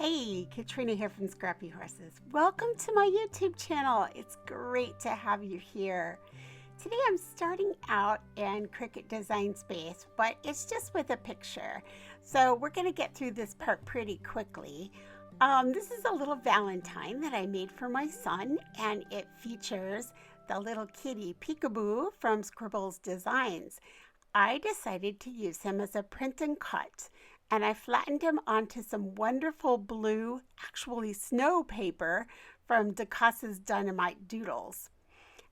Hey, Katrina here from Scrappy Horses. Welcome to my YouTube channel. It's great to have you here. Today I'm starting out in Cricut Design Space, but it's just with a picture. So we're going to get through this part pretty quickly. This is a little Valentine that I made for my son, and it features the little kitty Peekaboo from Scribbles Designs. I decided to use him as a print and cut. And I flattened him onto some wonderful blue, actually snow paper from DeCasa's Dynamite Doodles.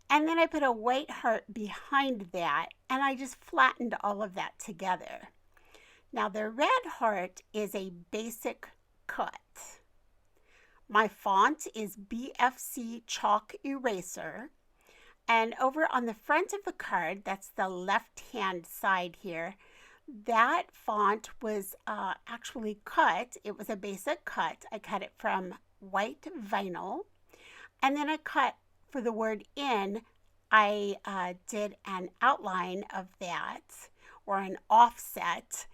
And then I put a white heart behind that, and I just flattened all of that together. Now the red heart is a basic cut. My font is BFC Chalk Eraser. And over on the front of the card, that's the left-hand side here, that font was actually cut. It was a basic cut. I cut it from white vinyl. And then I cut for the word in, I did an outline of that, or an offset,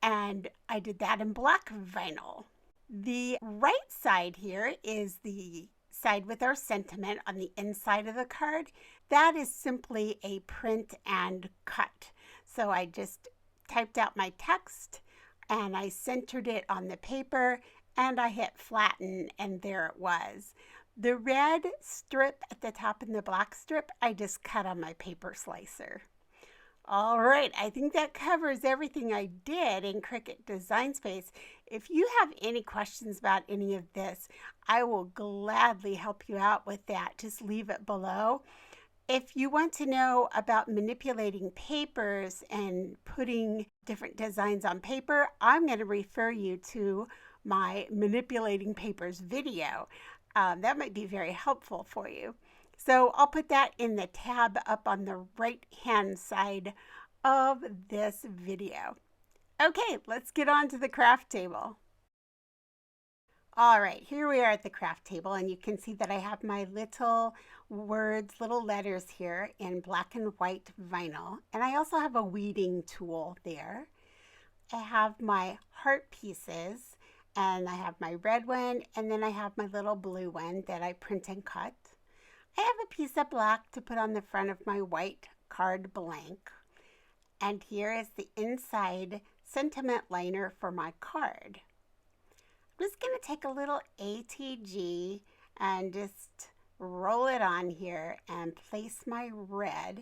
and I did that in black vinyl. The right side here is the side with our sentiment on the inside of the card. That is simply a print and cut. So I just typed out my text and I centered it on the paper and I hit flatten, and there it was. The red strip at the top and the black strip I just cut on my paper slicer. All right, I think that covers everything I did in Cricut Design Space. If you have any questions about any of this, I will gladly help you out with that. Just leave it below. If you want to know about manipulating papers and putting different designs on paper, I'm going to refer you to my Manipulating Papers video. That might be very helpful for you. So I'll put that in the tab up on the right-hand side of this video. Okay, let's get on to the craft table. All right, here we are at the craft table, and you can see that I have my little words, little letters here in black and white vinyl. And I also have a weeding tool there. I have my heart pieces, and I have my red one, and then I have my little blue one that I print and cut. I have a piece of black to put on the front of my white card blank. And here is the inside sentiment liner for my card. I'm just going to take a little ATG and just roll it on here and place my red.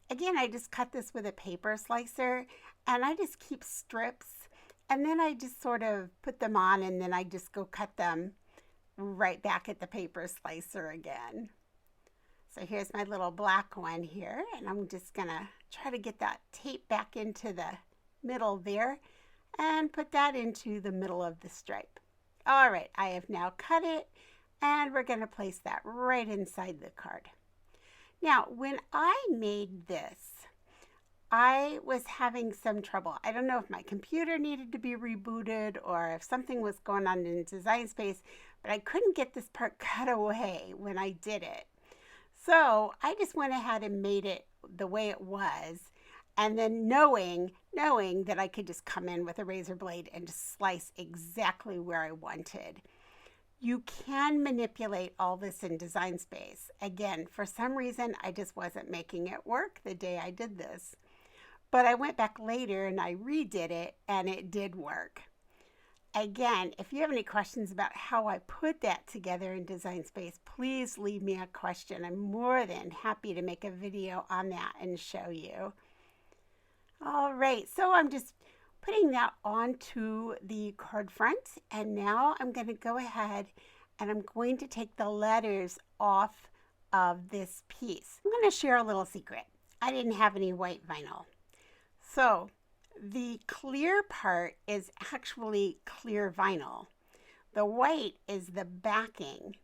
Again, I just cut this with a paper slicer, and I just keep strips, and then I just sort of put them on, and then I just go cut them right back at the paper slicer again. So here's my little black one here, and I'm just going to try to get that tape back into the middle there and put that into the middle of the stripe. All right, I have now cut it, and we're going to place that right inside the card. Now, when I made this, I was having some trouble. I don't know if my computer needed to be rebooted or if something was going on in Design Space, but I couldn't get this part cut away when I did it. So I just went ahead and made it the way it was, and then knowing that I could just come in with a razor blade and just slice exactly where I wanted. You can manipulate all this in Design Space. Again, for some reason, I just wasn't making it work the day I did this. But I went back later and I redid it, and it did work. Again, if you have any questions about how I put that together in Design Space, please leave me a question. I'm more than happy to make a video on that and show you. All right, so I'm just putting that onto the card front, and now I'm going to go ahead and I'm going to take the letters off of this piece. I'm going to share a little secret. I didn't have any white vinyl. So the clear part is actually clear vinyl. The white is the backing.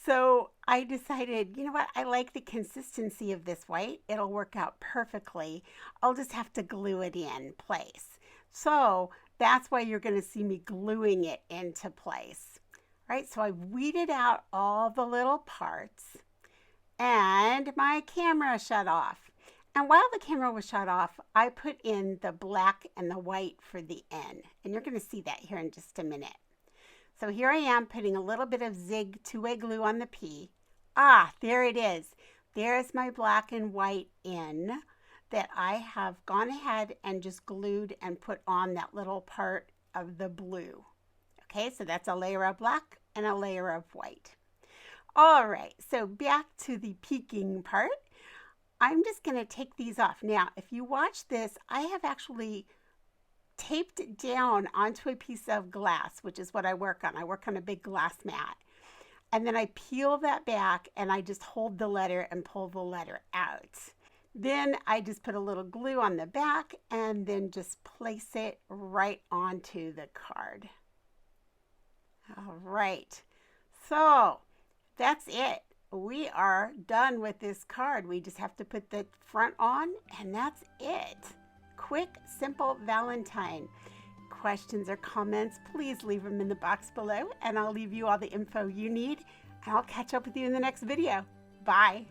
So I decided, you know what, I like the consistency of this white. It'll work out perfectly. I'll just have to glue it in place. So that's why you're going to see me gluing it into place. All right, so I weeded out all the little parts, and my camera shut off. And while the camera was shut off, I put in the black and the white for the N. And you're going to see that here in just a minute. So here I am putting a little bit of Zig two-way glue on the P. Ah, there it is. There's my black and white in that I have gone ahead and just glued and put on that little part of the blue. Okay, so that's a layer of black and a layer of white. All right, so back to the peeking part. I'm just going to take these off. Now, if you watch this, I have actually taped it down onto a piece of glass, which is what I work on. I work on a big glass mat. And then I peel that back and I just hold the letter and pull the letter out. Then I just put a little glue on the back and then just place it right onto the card. All right, so that's it. We are done with this card. We just have to put the front on and that's it. Quick, simple Valentine. Questions or comments, please leave them in the box below and I'll leave you all the info you need and I'll catch up with you in the next video. Bye.